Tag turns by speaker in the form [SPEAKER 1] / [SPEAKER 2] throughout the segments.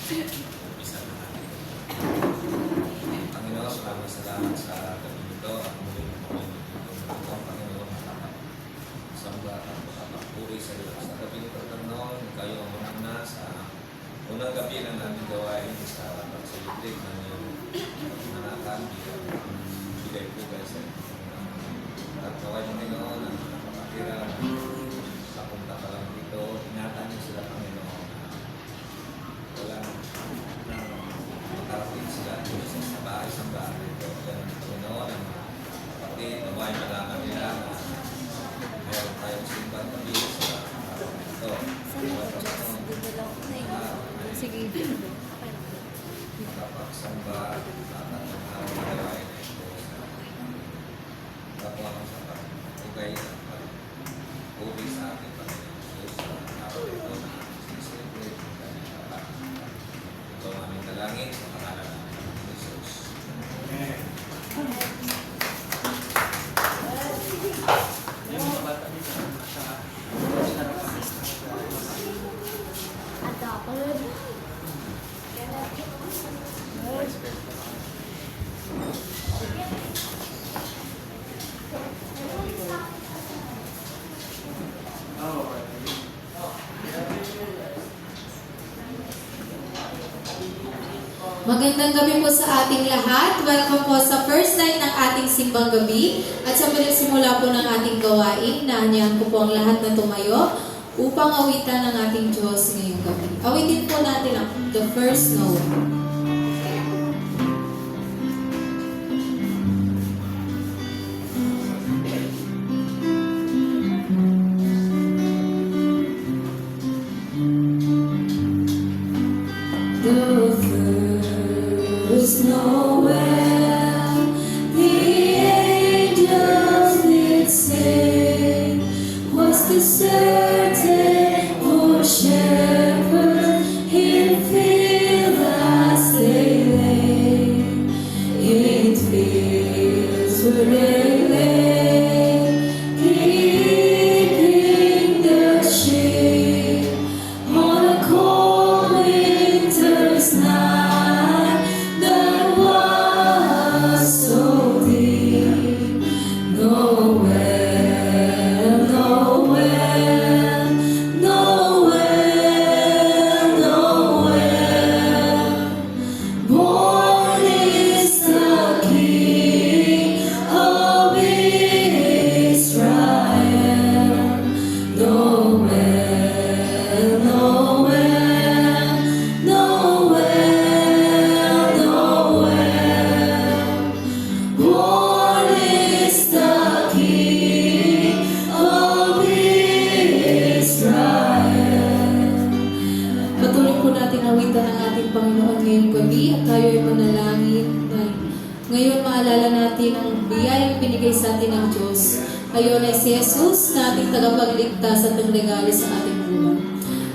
[SPEAKER 1] Isa na natin. Panginoon, maraming salamat sa gabi nito. Ang muling pamilya dito. Ang Panginoon, matapat. Samba at mapapuri sa iyo. Sa gabi nito, Panginoon, kayo ang unang sa unang gabi ng aming gawain sa pagsalitig ng iyong pagmanakan bilang bigay po kayo sa iyo. At kaway ng Panginoon ang napakatira sa punta pa lang dito. Ingatan niyo sila, Panginoon. Walang makarating sila dito sa bahay ito. Yan ang Panginoon ang kapatid. Naway malaman nila na mayroon tayong simbang gabi sa araw na ito.
[SPEAKER 2] Sige.
[SPEAKER 1] Makapagsamba at ang araw na gawain na ito sa kapwa ng sa pag-ugay at pag-uri sa ating Panginoon Jesus sa araw na ito na siniselebrate ng kanyang kapatid. Ito ang aming dalangin sa pangalan ng Jesus. Amen.
[SPEAKER 3] Yung mga bata dito sa
[SPEAKER 2] Magandang gabi po sa ating lahat. Welcome po sa first night ng ating simbang gabi. At sa muling simula po ng ating gawain, naanyahan ko po ang lahat na tumayo upang awitan ng ating Diyos ngayong gabi. Awitin po natin ang the first note.
[SPEAKER 4] There's nowhere the angels did say was deserted for shepherds in fields as they lay, in fields where they lay, keeping their shade on a cold winter's night.
[SPEAKER 2] Panginoon ngayong gabi at tayo ay manalangin na ngayon maalala natin ang biyayang binigay sa atin ng Diyos. Ngayon ay si Jesus na ating tagapagligtas at nagregalo sa ating buhay.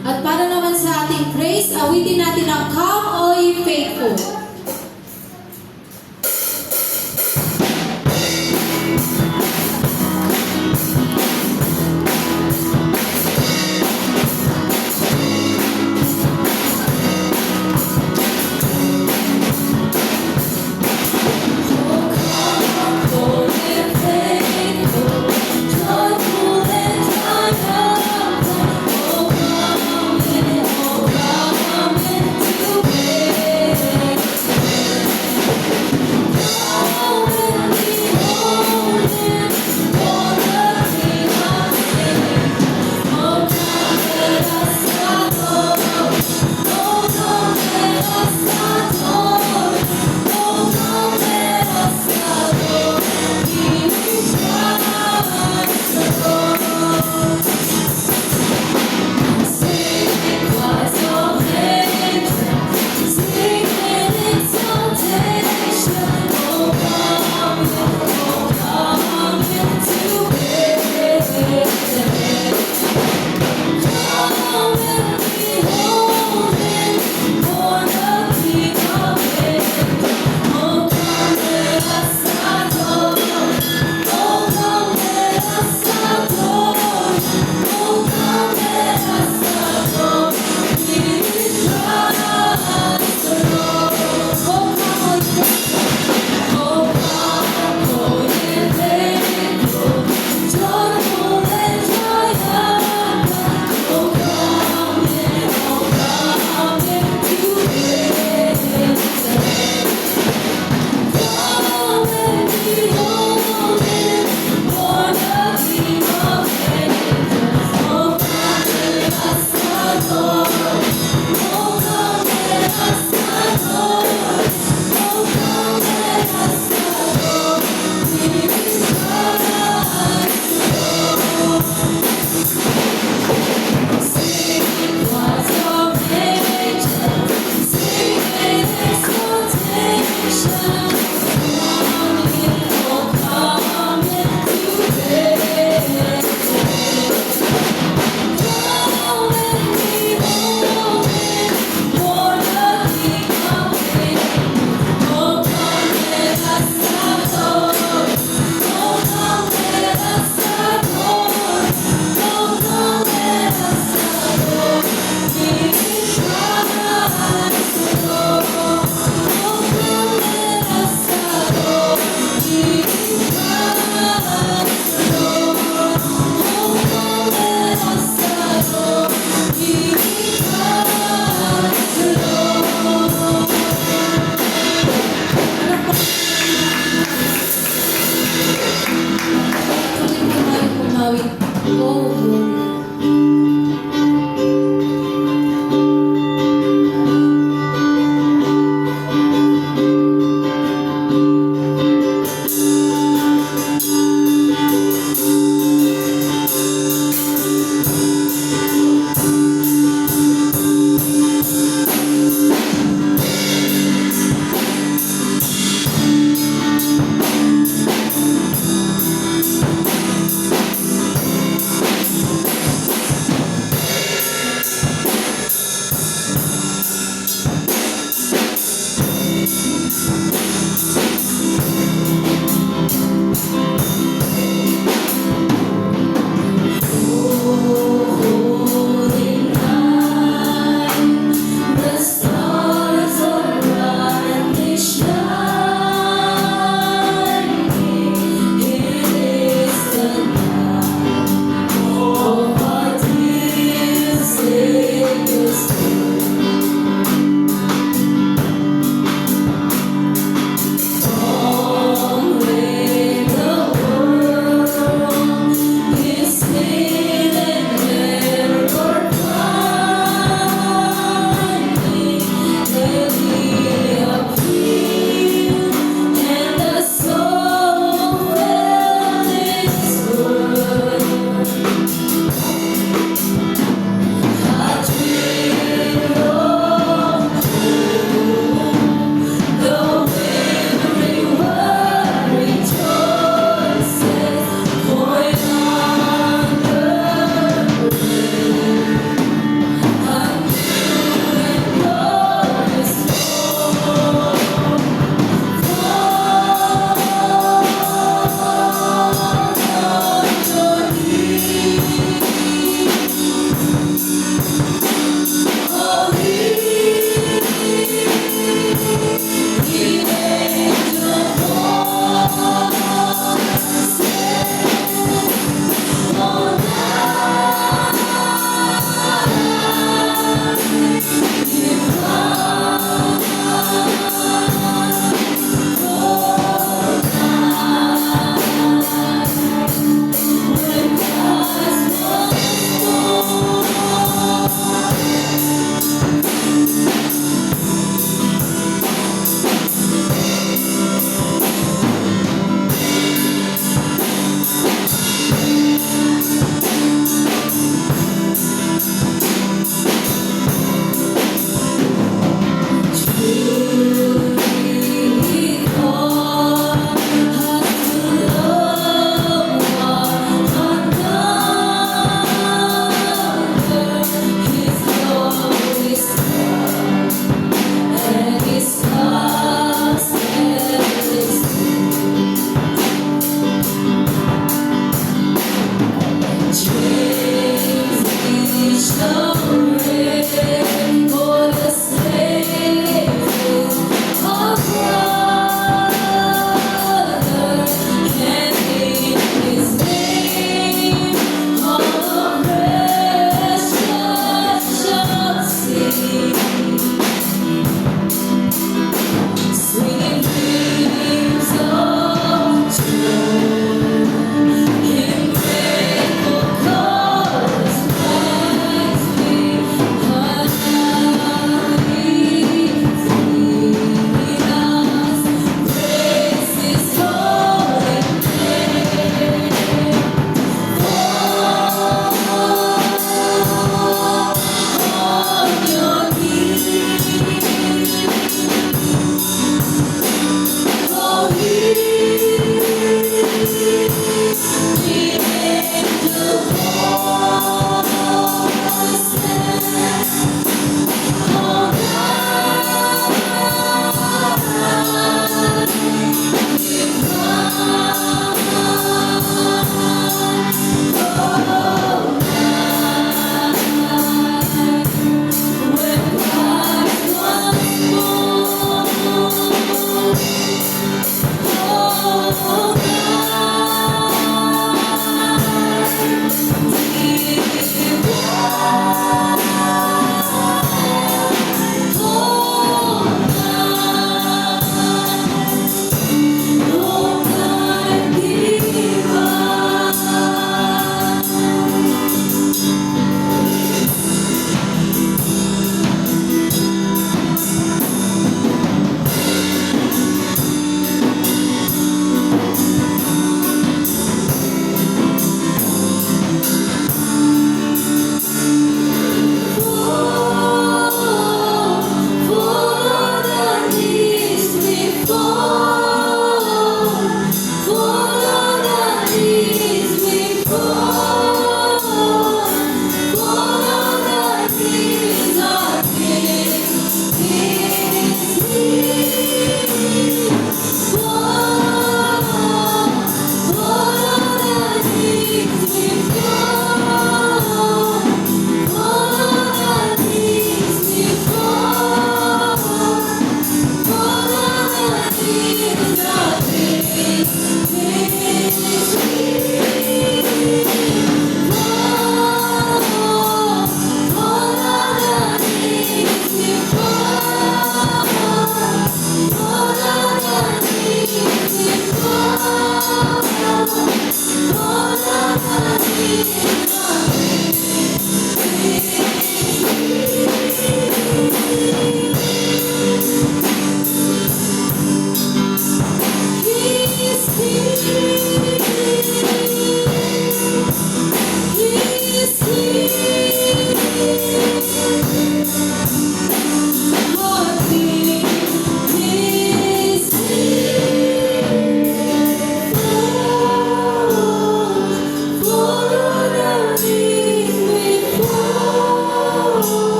[SPEAKER 2] At para naman sa ating praise, awitin natin ang Come O Ye Faithful.
[SPEAKER 4] Oh, come and to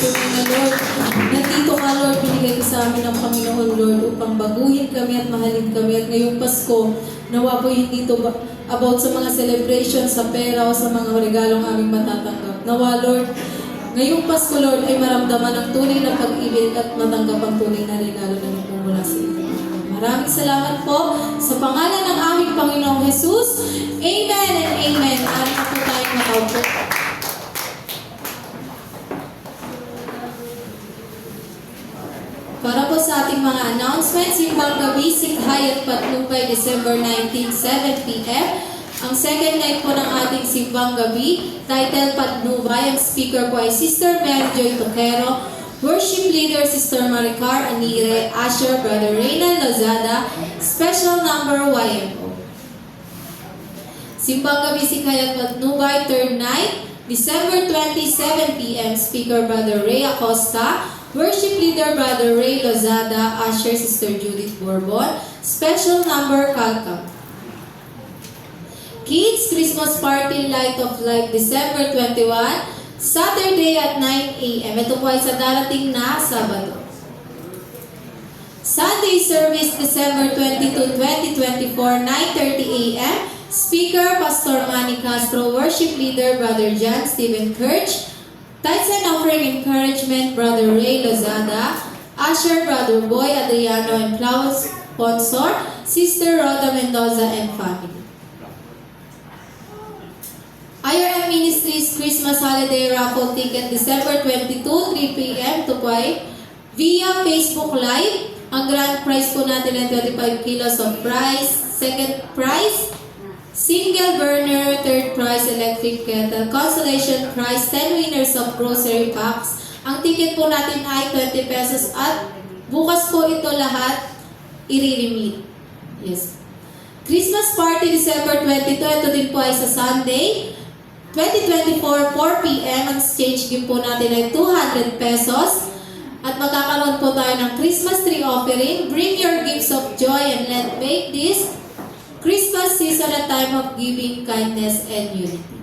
[SPEAKER 2] tunay na Lord. Nandito ka, Lord, binigay ka sa amin ng Panginoon, Lord, upang baguhin kami at mahalin kami. At ngayong Pasko, nawa po hindi ito about sa mga celebration, sa pera o sa mga regalong aming matatanggap. Nawa, Lord, ngayong Pasko, Lord, ay maramdaman ang tunay na pag-ibig at matanggap ang tunay na regalo na nagmumula sa iyo. Maraming salamat po sa pangalan ng aming Panginoong Jesus. Amen and amen. Amin na po tayong makaupo. Para po sa ating mga announcements, Simbang Gabi, Sikhay at Patnubay, December 19, 7 p.m. Ang second night po ng ating Simbang Gabi, title Patnubay. Ang speaker po ay Sister Mary Joy Toquero, worship leader Sister Maricar Anire, usher Brother Reynald Lozada, special number YMO. Simbang Gabi, Sikhay at Patnubay, third night, December 27 p.m. Speaker Brother Ray Acosta, worship leader Brother Ray Lozada, usher Sister Judith Bourbon, special number Calcam. Kids Christmas Party Light of Life December 21, Saturday at 9 a.m. Ito po ay sa darating na Sabado. Sunday service December 22, 2024, 9:30 a.m. Speaker Pastor Manny Castro, worship leader Brother John Stephen Kirch, tithes and offering encouragement Brother Ray Lozada, usher Brother Boy Adriano and flower sponsor Sister Rhoda Mendoza and family. IRM Ministries Christmas Holiday Raffle Ticket December 22, 3 p.m. to buy via Facebook Live. Ang grand prize po natin ay 25 kilos of rice. Second prize, single burner. Third prize, electric kettle. Consolation prize, 10 winners of grocery packs. Ang ticket po natin ay 20 pesos at bukas po ito lahat i-remit. Yes. Christmas Party December 22, ito din po ay sa Sunday. 2024, 4 p.m. Ang exchange gift po natin ay 200 pesos. At magkakaroon po tayo ng Christmas tree offering. Bring your gifts of joy and let's make this Christmas season a time of giving, kindness, and unity.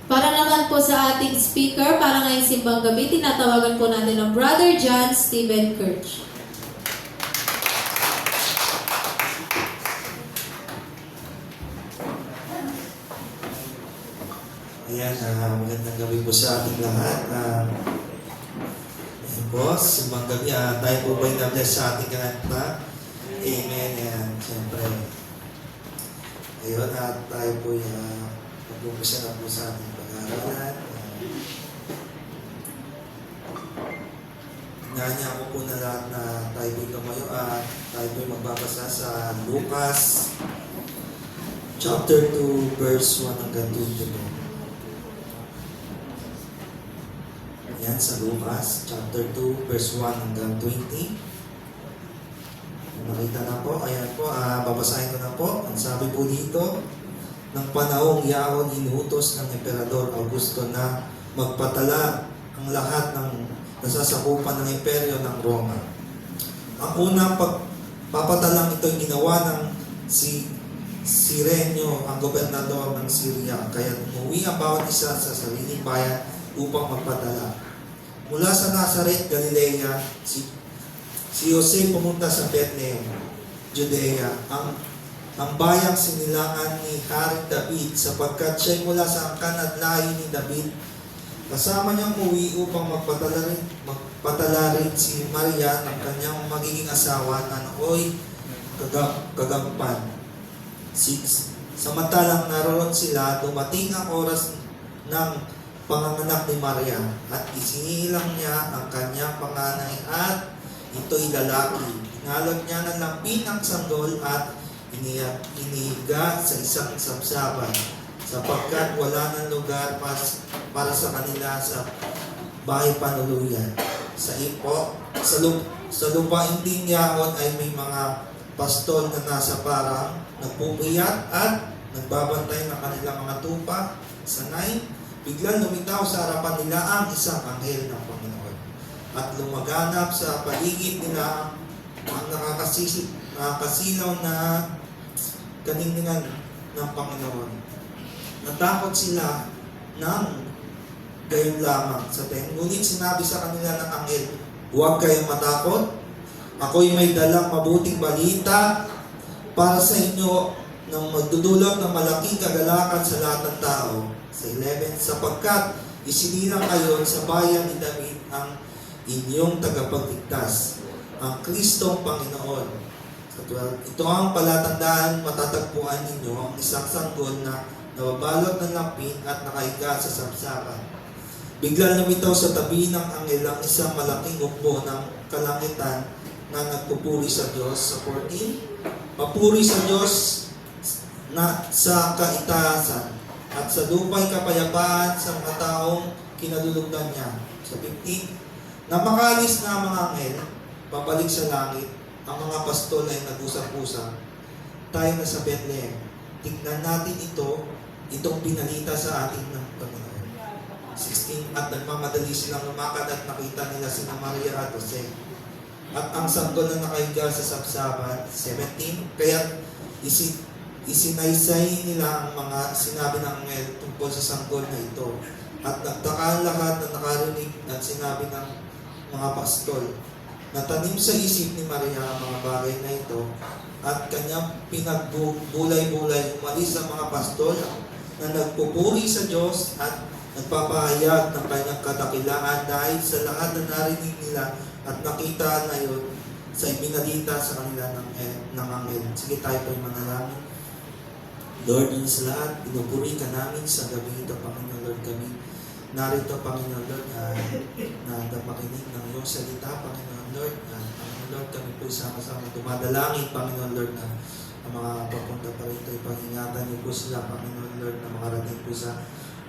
[SPEAKER 2] Para naman po sa ating speaker, para ngayong Simbang Gabi, tinatawagan po natin ang Brother John Stephen Kirch.
[SPEAKER 5] Ayan, magandang gabi po sa ating lahat. Ayan po, Simbang Gabi, tayo po ba yung na-bless sa ating kananta? Amen. Ayan, siyempre. Ayun, at tayo po yung mag-umpisa na po sa ating pag-aaralan. Nanya ko po na lahat na tayo po tumayo at tayo po magbabasa sa Lucas chapter 2, verse 1 hanggang 22. Ayan, sa Lucas, chapter 2, verse 1 hanggang 20. Nakita na po, ayan po, babasahin ko na po. Ang sabi po dito, ng panahong yaon inutos ng Emperador Augusto na magpatala ang lahat ng nasasakupan ng imperyo ng Roma. Ang unang pagpapatalang ito ginawa ng si Sirenio, ang gobernador ng Syria. Kaya umuwi ang bawat isa sa sariling bayan upang magpadala. Mula sa Nazaret, Galilea, si Jose pumunta sa Bethlehem, Judea, ang bayang sinilangan ni Haring David, sapagkat siya mula sa angkan at lahi ni David. Kasama niyang umuwi upang magpatala rin si Maria ng kanyang magiging asawa na nooy kagampan. Samantalang naroon sila, dumating ang oras ng panganganak ni Maria at isinilang niya ang kanyang panganay at ito'y lalaki. Inalon niya ng lampin ang sanggol at inihiga sa isang sabsaban sapagkat wala ng lugar para sa kanila sa bahay panuluyan. Sa lupaing ding yaon ay may mga pastol na nasa parang nagpupuyat at nagbabantay ng kanilang mga tupa. Sanay, biglang lumitaw sa harapan nila ang isang anghel ng Panginoon at lumaganap sa paligid nila ang nakakasilaw na kaninginan ng Panginoon. Natakot sila nang gayon lamang sa 10. Ngunit sinabi sa kanila ng anghel, huwag kayong matakot. Ako'y may dalang mabuting balita para sa inyo ng magdudulot ng malaking kagalakan sa lahat ng tao. Sa 11, sapagkat isinilang ayon sa bayan ni David ang inyong tagapagligtas, ang Kristong Panginoon. Sa 12, ito ang palatandaan, matatagpuan ninyo ang isang sanggol na nababalot ng lampin at nakahiga sa sapsakan. Biglang lumitaw sa tabi ng anghel ang isang malaking hukbo ng kalangitan na nagpupuri sa Diyos. Sa 14, papuri sa Diyos na sa kaitaasan at sa lupa'y kapayapaan sa mga taong kinalulugdan niya. Sa 15, na makalis na ang mga anghel, babalik sa langit, ang mga pastol ay nag-usap-usap. Tayo na sa Bethlehem, tignan natin itong pinalita sa atin ng Panginoon. 16, at nagmamadali silang lumakad at nakita nila sina Maria at Jose. At ang sanggol na nakahiga sa sapsapan. 17, kaya isinaysay nila ang mga sinabi ng anghel tungkol sa sanggol na ito. At nagtaka ang lahat na nakarinig at sinabi ng mga pastol. Natanim sa isip ni Maria ang mga bagay na ito at kanyang pinagbulay-bulay umalis ang mga pastol na nagpupuri sa Diyos at nagpapahayag ng kanyang kadakilaan dahil sa lahat na narinig nila at nakita na yun sa ibinalita sa kanila ng anghel. Sige, tayo po'y manalangin. Lord, yun sa lahat, pinupuri ka namin sa gabi ito, Panginoon Lord, kami narito, Panginoon Lord, na makinig ng iyong salita, Panginoon Lord. Panginoon Lord, kami po'y sama-sama dumadalangin, Panginoon Lord, na ang mga papunta pa rito, ipangingatan niyo po sila, Panginoon Lord, na makarating po sa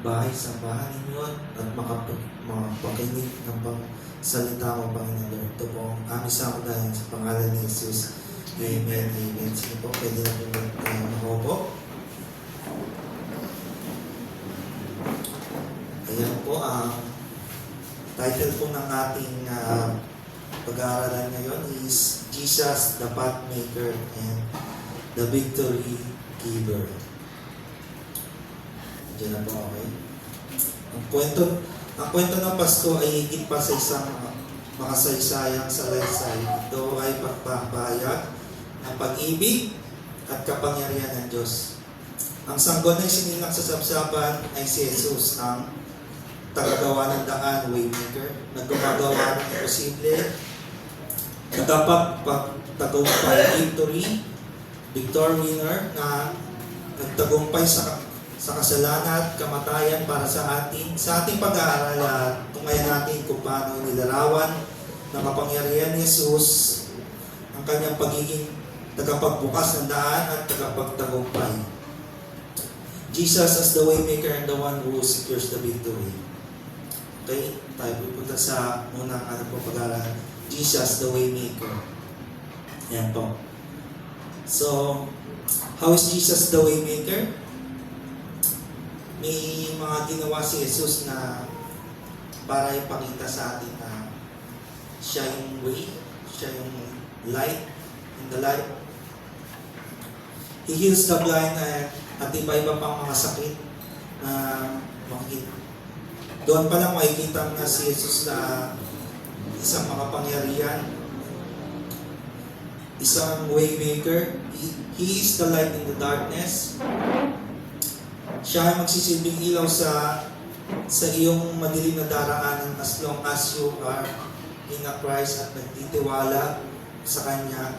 [SPEAKER 5] bahay sa bahay ninyo at makapakinig ng salita mo, Panginoon Lord. Ito po ang aming samadahin sa pangalan ni Jesus. Amen, amen. Sige po, pwede na po tayo makaupo. Ayan po, ang title po ng ating pag-aaralan ngayon is Jesus, the Pathmaker and the Victory Giver. Diyan na po, okay? Ang kwento ng Pasko ay higit pa sa isang makasaysayang salaysay. Ito ay pagpapahayag ng pag-ibig at kapangyarihan ng Diyos. Ang sanggol na isinilang sa sapsapan ay si Jesus, ang tagagawa ng daan, waymaker, na gumagawa ng imposible, nagpapatagumpay, victor winner, na nagtagumpay sa kasalanan at kamatayan para sa atin. Sa ating pag-aaral, tungayan natin kung paano nilarawan ng kapangyarihan ni Jesus ang kanyang pagiging tagapagbukas ng daan at tagapagtagumpay. Jesus as the waymaker and the one who secures the victory. Okay, tayo pupunta sa unang pag-aaral. Jesus the waymaker. Yan po. So, how is Jesus the waymaker? May mga ginawa si Jesus na para ipakita sa atin na siya yung way, siya yung light in the light. He heals the blind at iba-iba pang mga sakit na makikita. Doon pa lang makikita na si Jesus na isang makapangyarihan, isang waymaker. He is the light in the darkness. Siya ay magsisilbing ilaw sa iyong madilim na daraanan as long as you are in a Christ at nagtitiwala sa Kanya.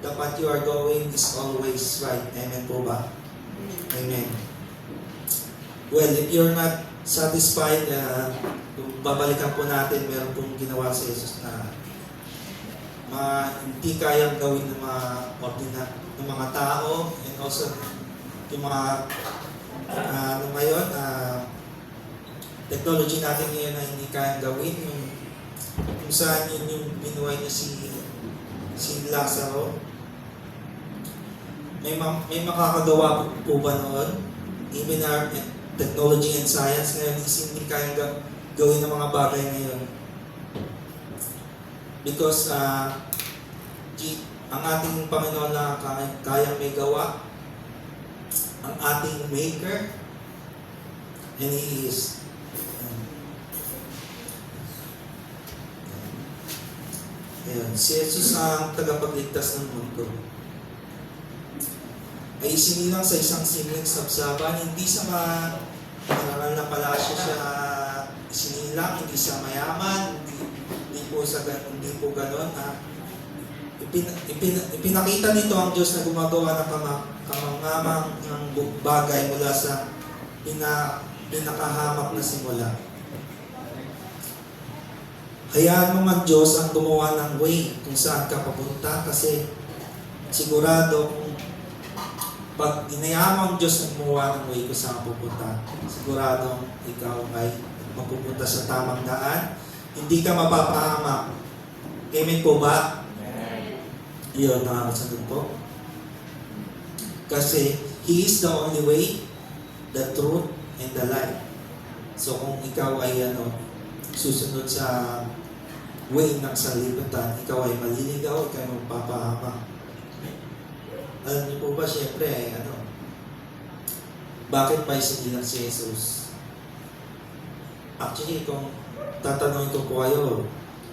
[SPEAKER 5] The path you are going is always right. Amen po ba? Amen. Well, if you're not satisfied, babalikan po natin, meron pong ginawa si Jesus na hindi kayang gawin ng mga tao, and also yung mga ngayon, technology natin ngayon na hindi kayang gawin, kung saan yun yung binuhay niya si Lazaro. May makakagawa po ba noon? Even our technology and science ngayon is hindi kayang gawin ng mga bagay ngayon. Because ang ating Panginoon na kayang may gawa, ang ating Maker, and He is Ayan, si Jesus ang tagapagligtas ng mundo. Ay isinilang sa isang simpleng sabsaban, hindi sa marangal na palasyo siya isinilang, hindi siya mayaman, hindi po ganon. Ipinakita nito ang Diyos na gumagawa ng kamangamang ng bagay mula sa pinakahamak na simula. Hayaan mo man Diyos ang gumawa ng way kung saan ka papunta kasi sigurado kung pag inayaan mo ang Diyos na gumawa ng way kung saan pupunta, sigurado ikaw ay mapupunta sa tamang daan. Hindi ka mapapahamak. Amen po ba? Iyon, nakakasunod po. Kasi He is the only way, the truth, and the life. So kung ikaw ay susunod sa way ng sanlibutan, ikaw ay maliligaw, ikaw ay magpapahamak. Alam niyo po ba, siyempre, bakit pa isinilang si Jesus? Actually, kung tatanungin ko po kayo,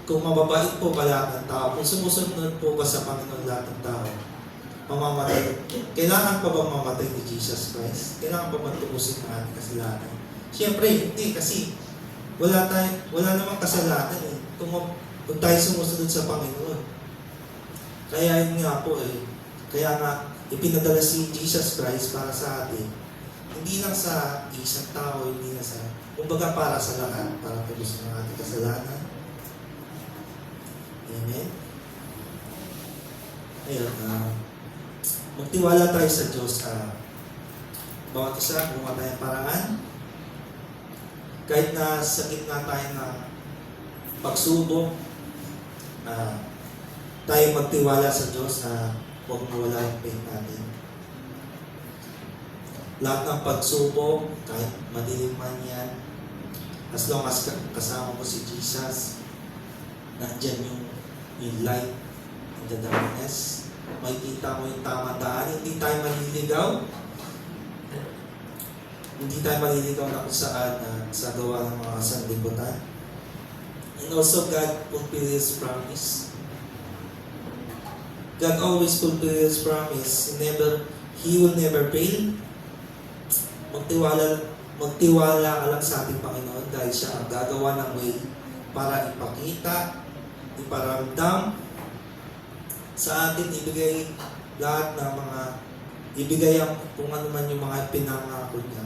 [SPEAKER 5] kung mababait po ba lahat ng tao, kung sumusunod po ba sa Panginoon lahat ng tao, mamamatay. Kailangan pa bang mamatay ni Jesus Christ? Kailangan pa bang tubusin ang ating kasalanan? Siyempre, hindi. Kasi wala namang kasalanan eh. Kung tayo sumusunod sa Panginoon. Kaya yun nga po eh. Kaya nga, ipinadala si Jesus Christ para sa atin. Hindi lang sa isang tao, hindi lang sa, kumbaga para sa lahat, para tubusin ang ating kasalanan. Amen? Ayun, magtiwala tayo sa Diyos. Bawat isa, gumawa tayong paraan. Kahit na sa gitna tayo ng pagsubok, tayo magtiwala sa Diyos na huwag mawala yung faith natin. Lahat ng pagsubok, kahit madilim man yan, as long as kasama mo si Jesus, nandyan yung light in the darkness, makikita mo yung tamang daan, hindi tayo maliligaw. Hindi tayo maliligaw na kung saan sa gawa ng mga sanlibutan. And also, God fulfill His promise. God always fulfill His promise. He will never fail. Magtiwala ka lang sa ating Panginoon dahil siya ang gagawa ng way para ipakita, iparamdam sa atin, ibigay lahat ng ibigay kung ano man yung mga pinangako niya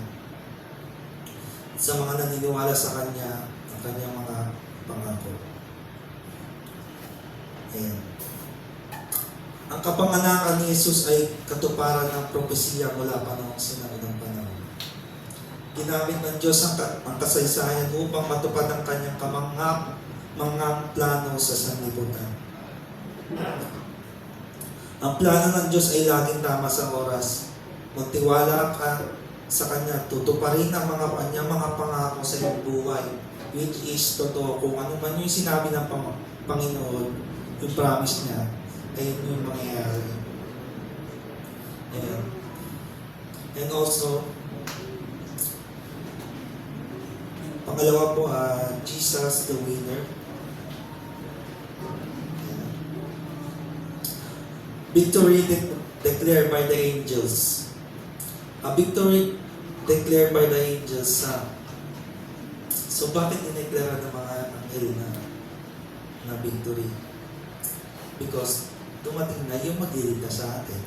[SPEAKER 5] sa mga naniniwala sa Kanya, ang Kanyang mga pangako. Ayan. Ang kapanganakan ni Jesus ay katuparan ng propesiya mula panahon sa naunang panahon. Ginamit ng Diyos ang kasaysayan upang matupad ang Kanyang mga plano sa sanlibutan. Ang plano ng Diyos ay laging tama sa oras. Magtiwala ka sa Kanya, tutuparin ang Kanyang mga pangako sa iyong buhay, which is totoo. Kung ano man yung sinabi ng Panginoon, yung promise niya, ay yung mangyayari. And also, pangalawa po, Jesus the winner. Victory declared by the angels. A victory declared by the angels. So bakit dineklara ng mga anghel na victory? Because dumating na yung magliligtas sa atin,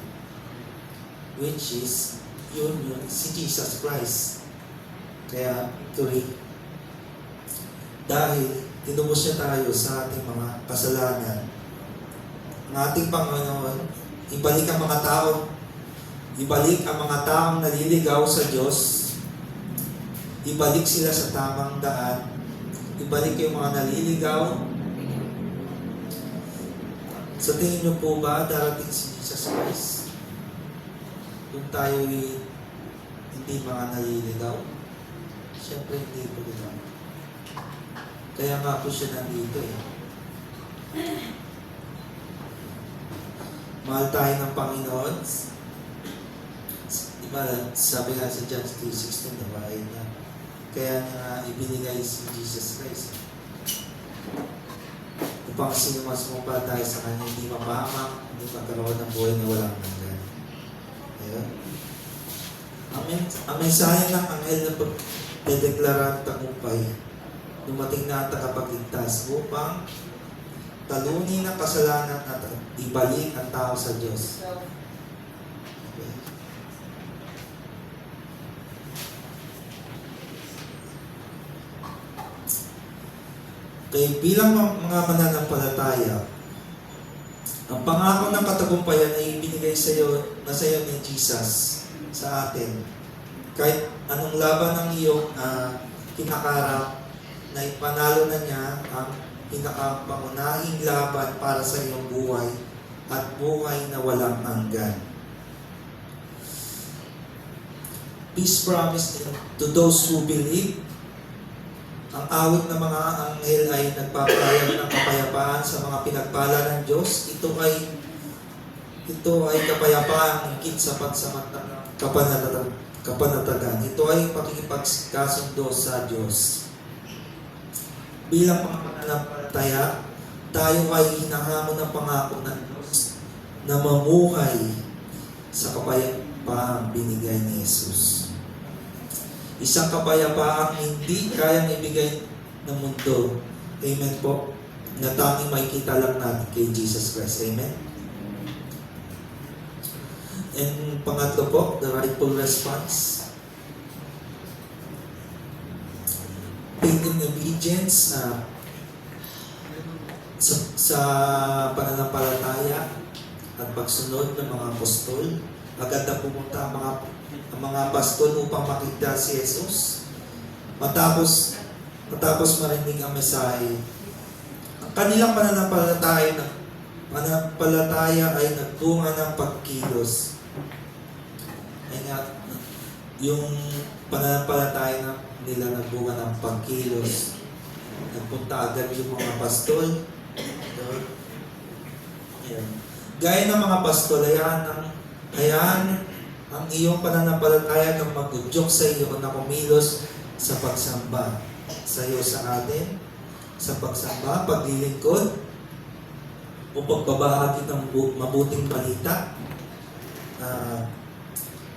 [SPEAKER 5] which is yun si Jesus Christ. Kaya victory. Dahil tinubos niya tayo sa ating mga kasalanan. Ang ating Panginoon, ibalik ang mga tao. Ibalik ang mga taong naliligaw sa Diyos. Ibalik sila sa tamang daan. Ibalik yung mga naliligaw. Sa tingin niyo po ba darating si Jesus Christ? Kung tayo hindi mga naliligaw? Siyempre hindi po nila. Kaya nga po siya nandito eh. Mahal tayo ng Panginoon. Diba, sabi nga sa John 3:16, diba, kaya niya ibinigay si Jesus Christ. upang sino mas sumampalataya sa Kanya hindi mapahamak, hindi magkaroon ng buhay na walang hanggan. Ayun. Ang mensahe ng anghel na pagdedeklara ng tagumpay, dumating na ang tagapagligtas upang talunin ang kasalanan at ibalik ang tao sa Diyos. Okay. Kaya bilang mga mananampalataya, ang pangako ng katagumpayan ay ibinigay sa iyo ni Jesus sa atin. Kahit anong laban ng iyong kinakarap, na ipanalo na niya ang pinakapangunahing laban para sa iyong buhay at buhay na walang hanggan. Peace promised to those who believe. Ang awit ng mga anghel ay nagpapahayag ng kapayapaan sa mga pinagpala ng Diyos. Ito ay kapayapaan higit sa kapanatagan. Ito ay pakikipagkasundo sa Diyos. Bilang mga mananampalataya, tayo ay hinahamon ng pangako ng Diyos na mamuhay sa kapayapaang binigay ni Jesus. Isang kapayapaang hindi kayang ibigay ng mundo. Amen po. Na tanging makikita lang natin kay Jesus Christ. Amen. And pangatlo po, the rightful response. Faith and obedience sa pananampalataya at pagsunod ng mga apostol. Agad na pumunta ang mga apostol upang makita si Jesus. Matapos marinig ang mensahe, ang kanilang pananampalataya ay nagbunga ng pagkilos. Ay nga, yung pananampalataya nila nagbunga ng pagkilos. Nagpunta agad yung mga apostol. Ayan. Gaya ng mga apostol, hayaan ang iyong pananampalataya ng mag-udyok sa iyo na kumilos sa pagsamba sa iyo sa atin, sa pagsamba, paglilingkod, o pagbabahagi ng mabuting balita,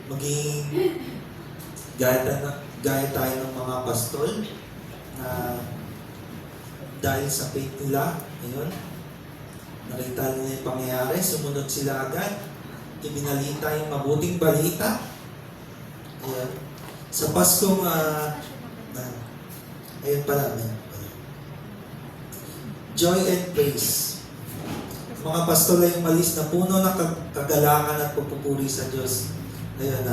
[SPEAKER 5] maging gaya tayo ng mga pastol na dahil sa faith nila, ayun, nakita nila yung pangyayari, sumunod sila agad, ibinalita yung mabuting balita. Ayan. Sa Paskong, ayun pala. Joy and praise. Mga pastol ay umalis na puno ng kagalakan at pagpupuri sa Diyos. Ayun,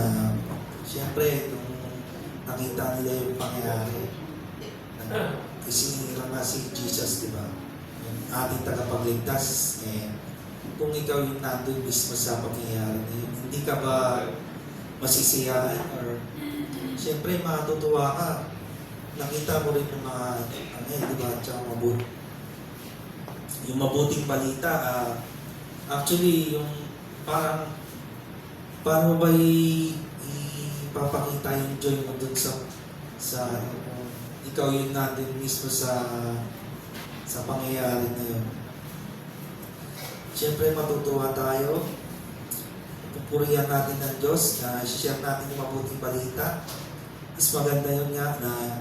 [SPEAKER 5] siyempre, nung nakita nila yung pangyayari, isinira nga si Jesus, di ba? Yung ating tagapagligtas, kung ikaw yung nandun mismo sa pangyayari na yun, hindi ka ba masisiyahan or siyempre matutuwa ka. Nakita mo rin yung mga di ba? Tsaka yung mabuting balita, actually yung parang paano ba ipapakita yung joy mo dun sa ikaw yung nandun mismo sa pangyayari na yun. Siyempre matutuwa tayo. Pupurihan natin ng Diyos na share natin yung mabuting balita. Mas maganda yun nga na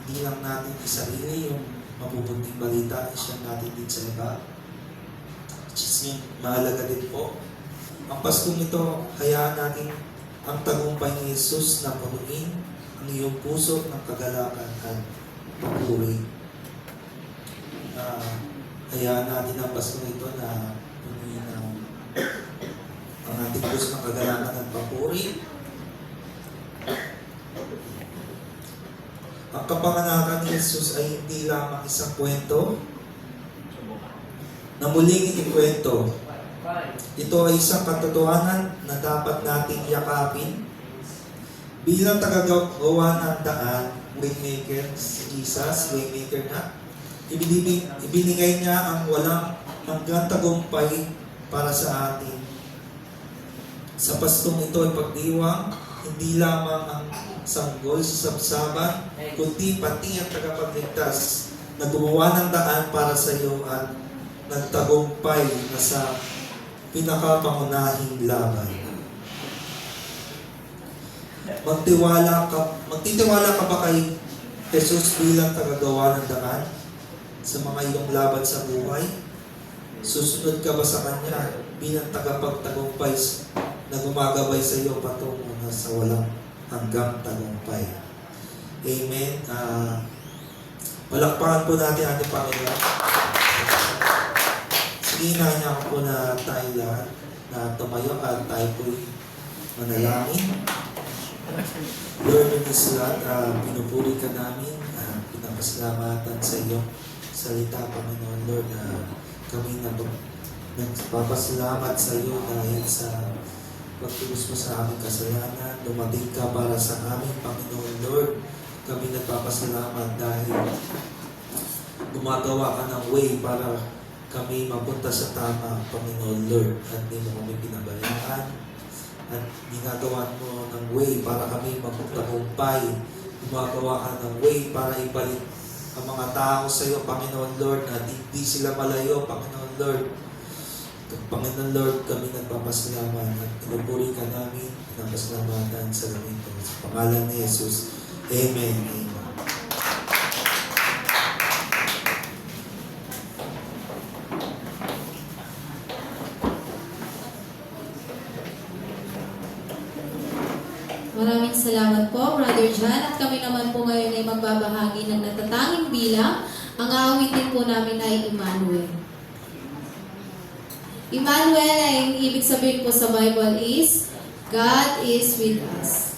[SPEAKER 5] hindi lang natin isarili yung mabubuting balita, i-share natin din sa iba. Which is yung mahalaga din po. Ang Paskong ito, hayaan natin ang tagumpay ni Jesus na punuin ang iyong puso ng kagalakan at papuri. Hayaan natin ang Paskong ito na punuin ang ating puso ng kagalakan at papuri. Ang kapanganakan ni Jesus ay hindi lamang isang kwento na muling ikikwento. Ito ay isang katotohanan na dapat nating yakapin. Bilang tagagawa ng daan, waymaker, si Jesus, waymaker na, ibinigay niya ang walang hanggang tagumpay para sa atin. Sa Paskong ito ay pagdiwang, hindi lamang ang sanggol sa sabsaban, kundi pati ang tagapagligtas na gumawa ng daan para sa iyo at nagtagumpay na sa pinakapangunahing laban. Magtitiwala ka ba kay Jesus bilang tagagawa ng daan sa mga iyong laban sa buhay? Susunod ka ba sa Kanya bilang tagapagtagumpay na gumagabay sa iyo patungo na sa walang hanggang tagumpay? Amen. Palakpakan po natin ating Panginoon. Sige na niya po na tayo lahat na tumayo at tayo po'y manalangin. Lord, in this lahat, pinupuri ka namin, pinapasalamatan sa iyong salita, Panginoon. Lord, kami nagpapasalamat sa iyo dahil sa pagtubos mo sa aming kasalanan. Dumating ka para sa amin, Panginoon. Lord, kami nagpapasalamat dahil gumagawa ka ng way para kami mapunta sa tama, Panginoon Lord. At hindi mo kami pinabayaan. At ginagawa mo ng way para kami magtagumpay. Gumagawa ka ng way para ibalik ang mga tao sa iyo, Panginoon Lord, na hindi sila malayo, Panginoon Lord. Panginoon Lord, kami nagpapasalamat at pinupuri ka namin, pinapasalamatan sa ganito. Sa pangalan ni Jesus, Amen. Amen.
[SPEAKER 2] Maraming salamat po, Brother John. At kami naman po ngayon ay magbabahagi ng natatanging bilang. Ang aawitin po namin ay Emmanuel. Emmanuel ay ang ibig sabihin po sa Bible is, God is with us.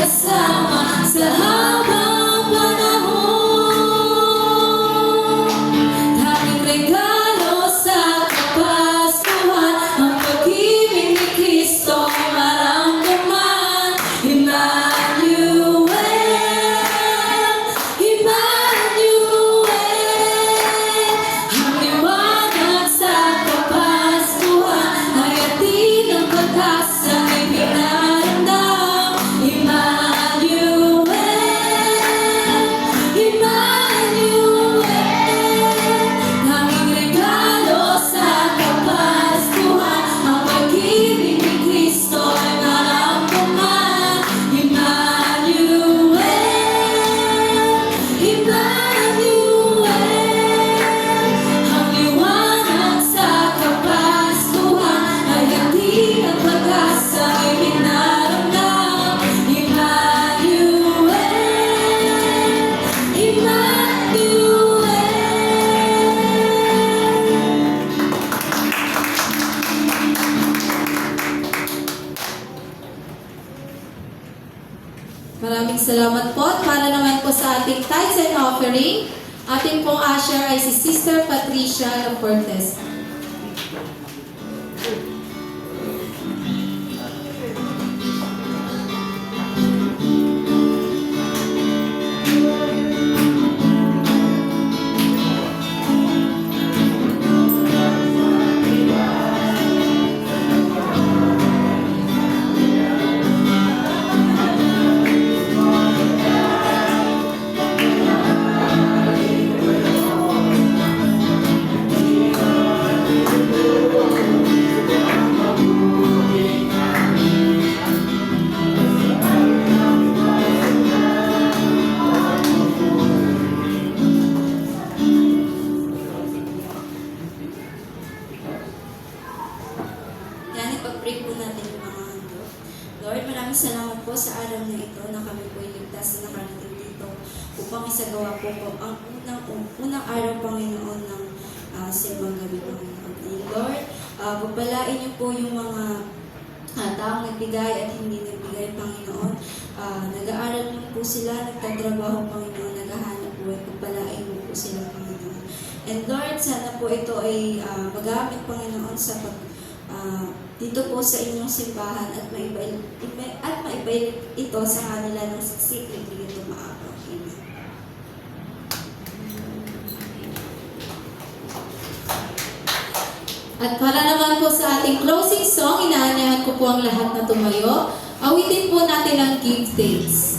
[SPEAKER 4] magkasama sa habang panahon. Tanging regalo sa Kapaskuhan, ang pag-ibig ni Kristo ay maramdaman. Emmanuel, Emmanuel, ang liwanag sa Kapaskuhan ay atin ang pag-asang ipinaramdam. Emmanuel, Emmanuel, tanging regalo sa Kapaskuhan, ang pag-ibig ni Kristo ay maramdaman. Emmanuel, Emmanuel, ang liwanag sa Kapaskuhan ay ating ang pag-asang ipinaramdam. Emmanuel, Emmanuel.
[SPEAKER 2] Maraming salamat po. At para naman po sa ating tithes and offering, ating pong usher ay si Sister Patricia Laportes.
[SPEAKER 4] Yan, ipag-pray po natin yung mga handog. Lord, maraming salamat po sa araw na ito na kami po iligtas na nakarating dito upang isagawa po ang unang araw, Panginoon, ng simbang gabi, Panginoon. And Lord, pagpalain niyo po yung mga taong nagbigay at hindi nagbigay, Panginoon. Nag-aaral niyo po sila, nagtatrabaho, Panginoon, naghahanap buhay, pagpalain niyo po sila, Panginoon. And Lord, sana po ito ay magamit, Panginoon, sa dito po sa inyong simbahan at maibalik ito sa kanila ng siksik, hindi ito maaabot. Amen.
[SPEAKER 2] At para naman po sa ating closing song, inaanyahan ko po ang lahat na tumayo. Awitin po natin ang Give Thanks.
[SPEAKER 4] Give thanks.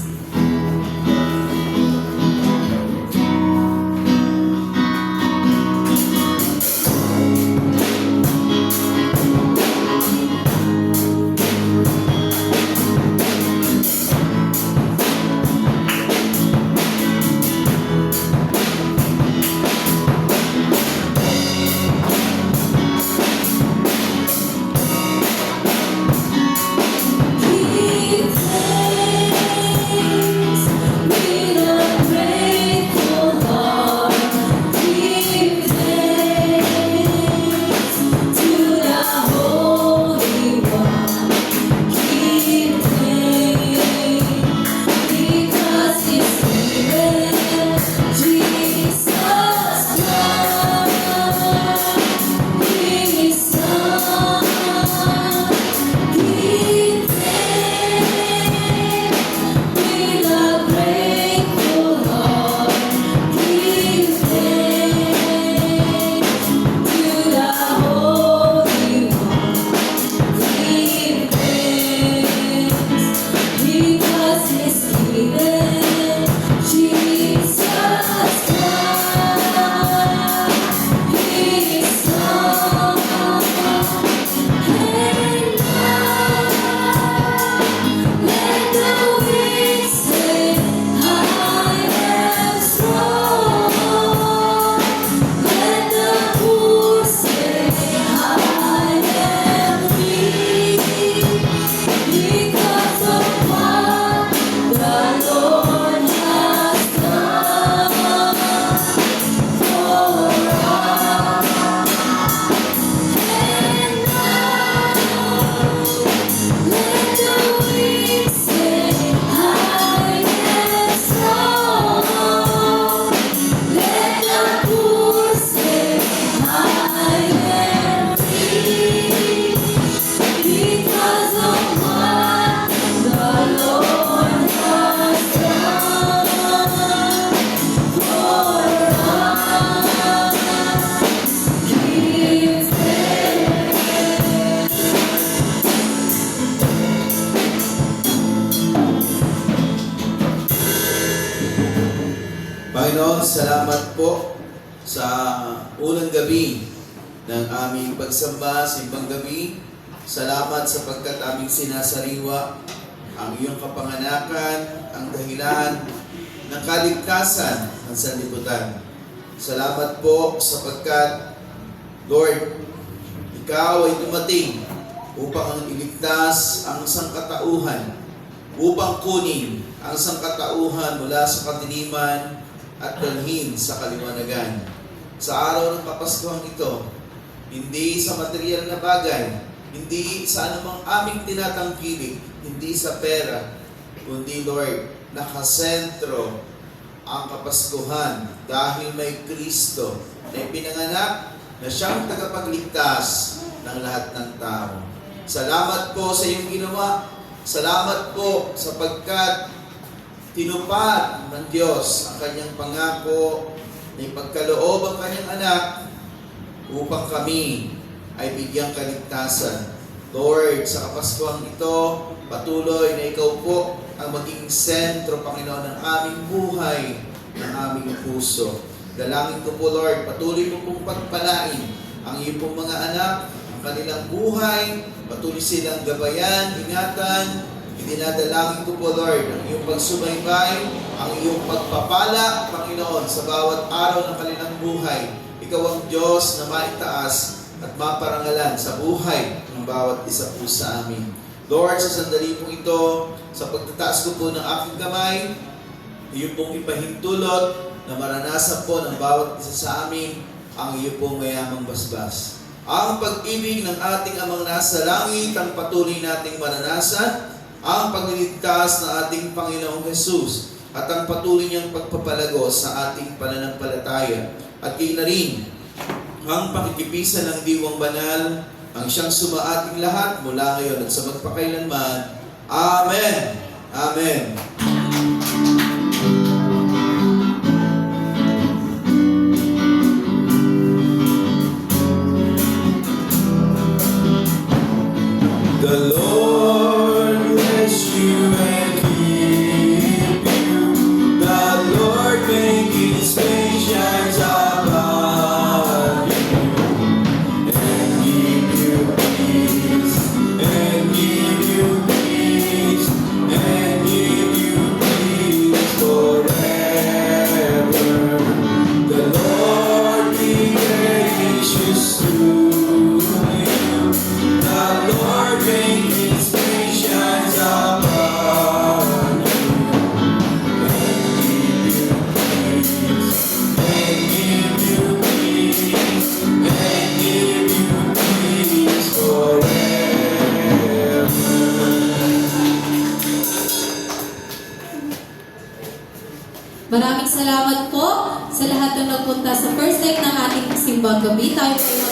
[SPEAKER 6] Panginoon, salamat po sa unang gabi ng aming pagsamba, simbang gabi. Salamat sapagkat aming sinasariwa ang iyong kapanganakan, ang dahilan ng kaligtasan ng sanlibutan. Salamat po sapagkat, Lord, ikaw ay dumating upang iligtas ang sangkatauhan, upang kunin ang sangkatauhan mula sa kadiliman at dalhin sa kaliwanagan. Sa araw ng Kapaskuhan ito, hindi sa material na bagay, hindi sa anumang aming tinatangkilik, hindi sa pera, kundi Lord, nakasentro ang Kapaskuhan dahil may Kristo na pinanganak na siyang tagapagligtas ng lahat ng tao. Salamat po sa iyong ginawa. Salamat po sapagkat tinupad ng Diyos ang kanyang pangako na ipagkaloob ang kanyang anak upang kami ay bigyang kaligtasan. Lord, sa Kapaskuhang ito, patuloy na ikaw po ang maging sentro, Panginoon, ng aming buhay, ng aming puso. Dalangin ko po, Lord, patuloy mo pong pagpalain ang iyong pong mga anak, ang kanilang buhay, patuloy silang gabayan, ingatan. Idinadalangin ko po, Lord, ang iyong pagsubaybay, ang iyong pagpapala, Panginoon, sa bawat araw ng kanilang buhay. Ikaw ang Diyos na maitaas at maparangalan sa buhay ng bawat isa po sa amin. Lord, sa sandali pong ito, sa pagtataas ko po ng aking kamay, iyo pong ipahintulot na maranasan po ng bawat isa sa amin ang iyo pong mayamang basbas. Ang pag-ibig ng ating Amang nasa langit ang patuloy nating maranasan, ang pagliligtas ng ating Panginoong Jesus at ang patuloy niyang pagpapalago sa ating pananampalataya. At kayo na rin ang pakikipisan ng diwang banal, ang siyang sumaating lahat mula ngayon at sa magpakailanman. Amen. Amen. The Lord bless you and keep you. The Lord make His face shine upon you and give you peace, and give you peace, and give you peace forever. The Lord be gracious to you. The Lord make His face shine upon you and give you peace, and give you peace, and give you peace forever.
[SPEAKER 2] Maraming salamat po sa lahat ng nagpunta sa first night ng ating simbang gabi. Tayo ay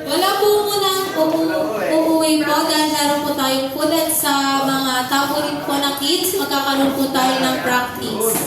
[SPEAKER 2] wala po munang uuwi po dahil meron po tayong punan sa mga taburin po na kids. Magkakaroon po tayo ng practice.